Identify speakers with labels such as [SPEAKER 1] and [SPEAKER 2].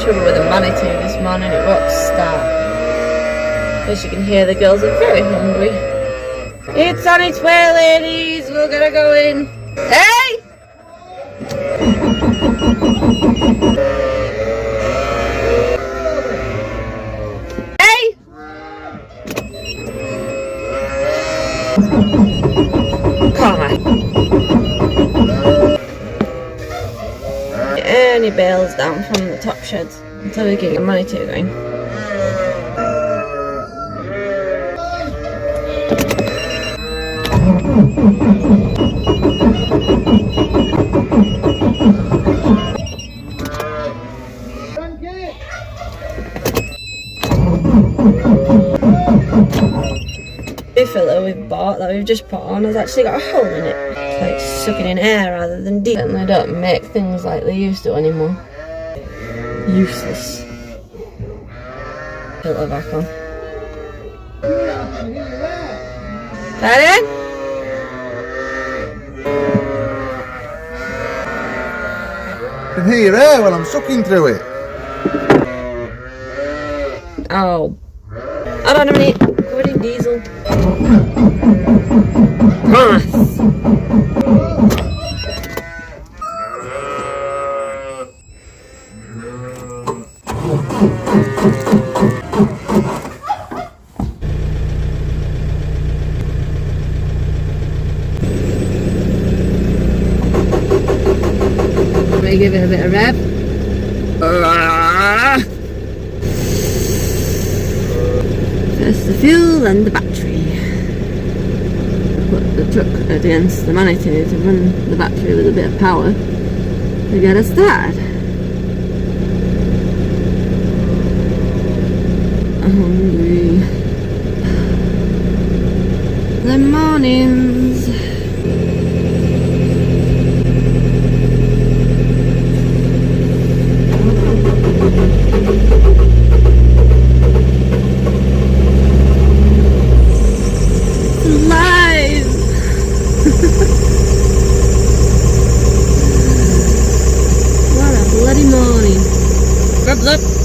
[SPEAKER 1] trouble with the manitou this morning, it won't start. As you can hear, the girls are very hungry. It's on its way, ladies, we're gonna go in. Hey! Hey! Come on. Any bales down from the top sheds until we get the manitou going. The filler we've bought that we've just put on has actually got a hole in it. It's like sucking in air rather than deep. And they don't make things like they used to anymore. Useless. Filter back on. Pardon?
[SPEAKER 2] I can hear your air when I'm sucking through it.
[SPEAKER 1] Oh. Hold on a minute. Covered in diesel. Promise. Let me give it a bit of rev. First the fuel, then the battery. Put the truck against the manitou to run the battery with a bit of power to get us started. I'm hungry. The mornings. What a bloody morning. Grub, look.